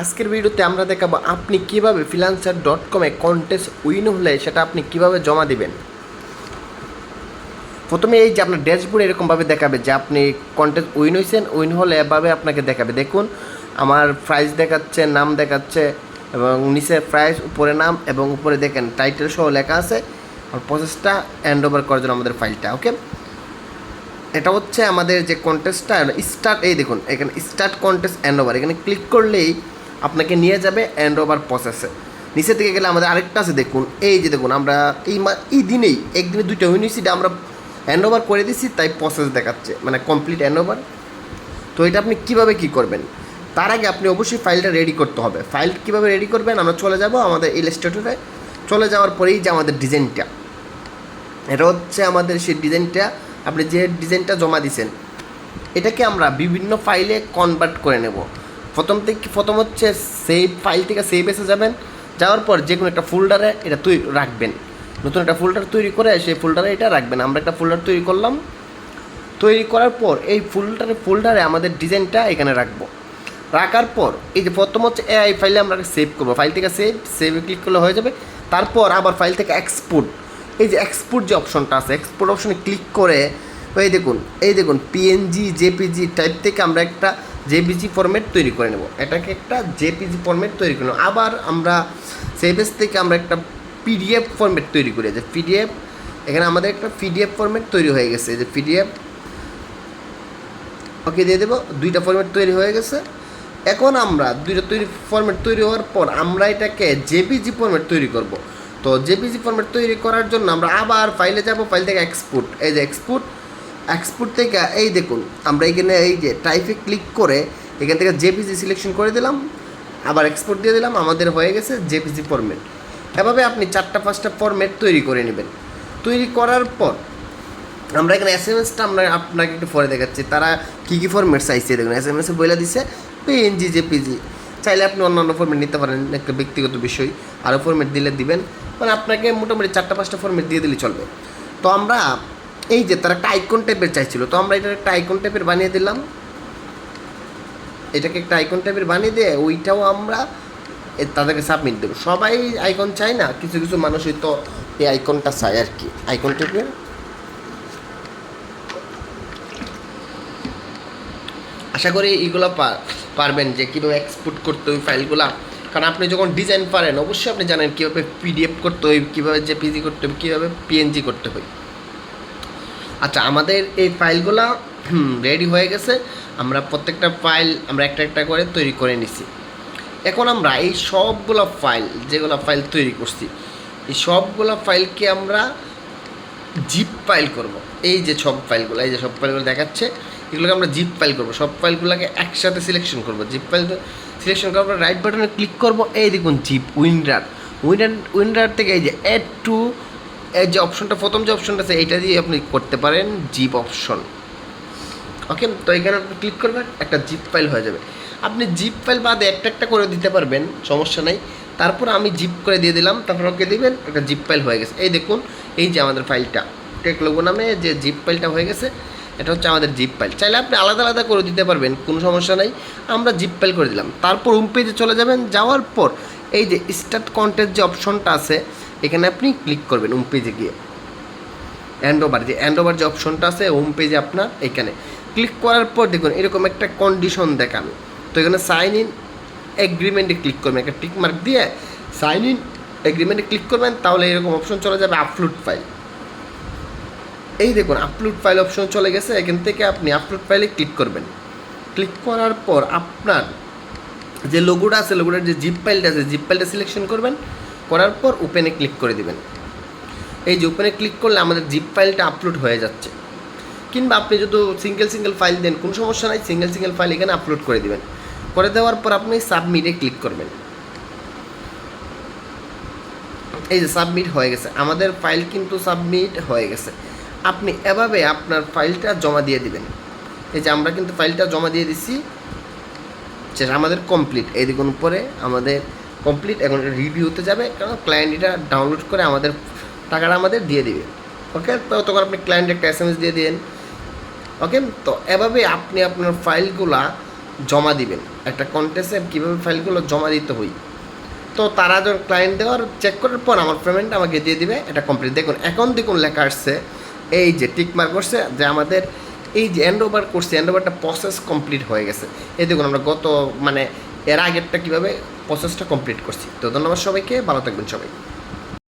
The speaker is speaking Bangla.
আজকের ভিডিওতে আমরা দেখাবো আপনি কিভাবে freelancer.com-এ কন্টেস্ট উইন হলে সেটা আপনি কিভাবে জমা দিবেন। প্রথমে এই যে আপনার ড্যাশবোর্ড এরকমভাবে দেখাবে যে আপনি কন্টেস্ট উইন হয়েছেন, উইন হলে এভাবে আপনাকে দেখাবে। দেখুন আমার প্রাইস দেখাচ্ছে, নাম দেখাচ্ছে এবং নিচে প্রাইস, উপরে নাম এবং উপরে দেখেন টাইটেল সহ লেখা আছে। আর প্রসেসটা হ্যান্ড ওভার করার জন্য আমাদের ফাইলটা ওকে। এটা হচ্ছে আমাদের যে কন্টেস্টটা স্টার্ট, এই দেখুন এখানে স্টার্ট কন্টেস্ট হ্যান্ড ওভার, এখানে ক্লিক করলেই আপনাকে নিয়ে যাবে হ্যান্ড ওভার প্রসেসে। নিচে থেকে গেলে আমাদের আরেকটা আছে, দেখুন এই যে দেখুন আমরা এই দিনেই একদিনে 2টা ইউনিভার্সিটি আমরা হ্যান্ড ওভার করে দিচ্ছি, তাই প্রসেস দেখাচ্ছে মানে কমপ্লিট হ্যান্ড ওভার। তো এটা আপনি কীভাবে কী করবেন, তার আগে আপনি অবশ্যই ফাইলটা রেডি করতে হবে। ফাইল কীভাবে রেডি করবেন, আমরা চলে যাব আমাদের ইলাস্ট্রেটরে। চলে যাওয়ার পরেই যে আমাদের ডিজাইনটা, এটা হচ্ছে আমাদের সেই ডিজাইনটা, আপনি যে ডিজাইনটা জমা দিয়েছেন এটাকে আমরা বিভিন্ন ফাইলে কনভার্ট করে নেব। প্রথম হচ্ছে সেভ, ফাইল থেকে সেভ এসে যাবেন, যাওয়ার পর যে কোনো একটা ফোল্ডারে এটা রাখবেন। নতুন একটা ফোল্ডার তৈরি করে সেই ফোল্ডারে এটা রাখবেন। আমরা একটা ফোল্ডার তৈরি করলাম, তৈরি করার পর এই ফোল্ডারে আমাদের ডিজাইনটা এখানে রাখবো। রাখার পর এই যে প্রথম হচ্ছে এই ফাইলে আমরা সেভ করবো, ফাইল থেকে সেভে ক্লিক করলে হয়ে যাবে। তারপর আবার ফাইল থেকে এক্সপোর্ট, এই যে এক্সপোর্ট যে অপশনটা আছে, এক্সপোর্ট অপশনে ক্লিক করে এই দেখুন পিএনজি জেপিজি টাইপ থেকে আমরা একটা জেপিজি ফরম্যাট তৈরি করে নেব। এটাকে একটা জেপিজি ফরম্যাট তৈরি করে নেব। আবার আমরা সেভেস থেকে আমরা একটা পিডিএফ ফরম্যাট তৈরি করি, যে পিডিএফ, এখানে আমাদের একটা পিডিএফ ফরম্যাট তৈরি হয়ে গেছে, যে পিডিএফ ওকে দিয়ে দেবো। 2টা ফরম্যাট তৈরি হয়ে গেছে। এখন আমরা 2টা ফরম্যাট তৈরি হওয়ার পর আমরা এটাকে জেপিজি ফরম্যাট তৈরি করব। তো জেপিজি ফরম্যাট তৈরি করার জন্য আমরা আবার ফাইলে যাব, ফাইল থেকে এক্সপোর্ট, এই যে এক্সপোর্ট থেকে এই দেখুন আমরা এখানে এই যে টাইপে ক্লিক করে এখান থেকে জেপিজি সিলেকশন করে দিলাম, আবার এক্সপোর্ট দিয়ে দিলাম, আমাদের হয়ে গেছে জেপিজি ফরম্যাট। এভাবে আপনি 4টা-5টা ফরম্যাট তৈরি করে নেবেন। তৈরি করার পর আমরা এখানে এসএমএসটা আমরা আপনাকে একটু পরে দেখাচ্ছি তারা কী কী ফরম্যাট চাইছে। দেখুন এসএমএসে বলে দিছে পিএনজি জেপিজি, চাইলে আপনি অন্যান্য ফরম্যাট নিতে পারেন, একটা ব্যক্তিগত বিষয়। আরও ফরম্যাট দিলে দিবেন, মানে আপনাকে মোটামুটি 4টা-5টা ফরম্যাট দিয়ে দিলে চলবে। তো আমরা এই যে তারা একটা আইকন টাইপের চাইছিল, তো আমরা এটা একটা আইকন টাইপের বানিয়ে দিলাম। এটাকে একটা আইকন টাইপের বানিয়ে দিয়ে ওইটাও আমরা তাদেরকে সাবমিট দেবো। সবাই আইকন চাই না, কিছু কিছু মানুষই তো এই আইকনটা চায় আর কি, আইকন টাইপের। আশা করি এইগুলো পারবেন যে কীভাবে এক্সপোর্ট করতে হয় ফাইলগুলো, কারণ আপনি যখন ডিজাইন পারেন অবশ্যই আপনি জানেন কীভাবে পিডিএফ করতে হয়, কীভাবে জেপিজি করতে হবে, কীভাবে পিএনজি করতে হয়। আচ্ছা, আমাদের এই ফাইলগুলো রেডি হয়ে গেছে। আমরা প্রত্যেকটা ফাইল আমরা একটা একটা করে তৈরি করে নিছি। এখন আমরা এই সবগুলো ফাইল, যেগুলো ফাইল তৈরি করছি, এই সবগুলো ফাইলকে আমরা জিপ ফাইল করব। এই যে সব ফাইলগুলো দেখাচ্ছে, এগুলোকে আমরা জিপ ফাইল করব। সব ফাইলগুলোকে একসাথে সিলেকশন করব। জিপ ফাইল সিলেকশন করার পর রাইট বাটনে ক্লিক করব, এই দেখুন জিপ উইন্ডার থেকে এই যে অ্যাড টু, এই যে অপশনটা, প্রথম যে অপশনটা আছে এইটা দিয়ে আপনি করতে পারেন জিপ অপশন। ওকে, তো এখানে আপনি ক্লিক করবেন, একটা জিপ ফাইল হয়ে যাবে। আপনি জিপ ফাইল বাদে একটা একটা করে দিতে পারবেন, সমস্যা নাই। তারপর আমি জিপ করে দিয়ে দিলাম, তারপর ওকে দিবেন, একটা জিপ ফাইল হয়ে গেছে। এই দেখুন এই যে আমাদের ফাইলটা টেক লোগো নামে যে জিপ ফাইলটা হয়ে গেছে, এটা হচ্ছে আমাদের জিপ ফাইল। চাইলে আপনি আলাদা আলাদা করে দিতে পারবেন, কোনো সমস্যা নাই। আমরা জিপ ফাইল করে দিলাম। তারপর হোম পেজে চলে যাবেন, যাওয়ার পর এই যে স্টার্ট কন্টেস্ট যে অপশনটা আছে এখানে আপনি ক্লিক করবেন। হোম পেজে গিয়ে হ্যান্ড ওভার যে অপশনটা আছে হোম পেজে আপনার, এখানে ক্লিক করার পর দেখুন এরকম একটা কন্ডিশন দেখানো। তো এখানে সাইন ইন এগ্রিমেন্টে ক্লিক করবেন, একটা টিক মার্ক দিয়ে সাইন ইন এগ্রিমেন্টে ক্লিক করবেন, তাহলে এরকম অপশন চলে যাবে আপলোড ফাইল। এই দেখুন আপলোড ফাইল অপশন চলে গেছে। এখান থেকে আপনি আপলোড ফাইলে ক্লিক করবেন। ক্লিক করার পর আপনার যে লোগোটা আছে, লোগোটার যে জিপ ফাইলটা আছে, জিপ ফাইলটা সিলেকশন করবেন, করার পর ওপেনে ক্লিক করে দিবেন। এই যে ওপেনে ক্লিক করলে আমাদের জিপ ফাইলটা আপলোড হয়ে যাচ্ছে। কিংবা আপনি যদি সিঙ্গেল ফাইল দেন কোনো সমস্যা নাই, সিঙ্গেল ফাইল এখানে আপলোড করে দিবেন। করে দেওয়ার পর আপনি সাবমিটে ক্লিক করবেন। এই যে সাবমিট হয়ে গেছে, আমাদের ফাইল কিন্তু সাবমিট হয়ে গেছে। আপনি এভাবে আপনার ফাইলটা জমা দিয়ে দিবেন। এই যে আমরা কিন্তু ফাইলটা জমা দিয়ে দিচ্ছি, সেটা আমাদের কমপ্লিট। এই দেখুন উপরে আমাদের কমপ্লিট। এখন রিভিউতে যাবে, কারণ ক্লায়েন্ট এটা ডাউনলোড করে আমাদের টাকাটা আমাদের দিয়ে দিবে। ওকে, তো তখন আপনি ক্লায়েন্ট একটা এসএমএস দিয়ে দিন। ওকে, তো এভাবে আপনি আপনার ফাইলগুলা জমা দিবেন একটা কন্টেস্টের কীভাবে ফাইলগুলো জমা দিতে হয়। তো তারা যখন ক্লায়েন্ট দেওয়ার চেক করার পর আমার পেমেন্ট আমাকে দিয়ে দিবে, এটা কমপ্লিট। দেখুন এখন দেখুন লেখা আসছে এই যে টিক মার্ক করছে যে আমাদের এই যে হ্যান্ড ওভার করছে, হ্যান্ড ওভারটা প্রসেস কমপ্লিট হয়ে গেছে। এই দেখুন আমরা গত মানে এর আগেরটা কীভাবে প্রসেসটা কমপ্লিট করছি। তো ধন্যবাদ সবাইকে, ভালো থাকবেন সবাই।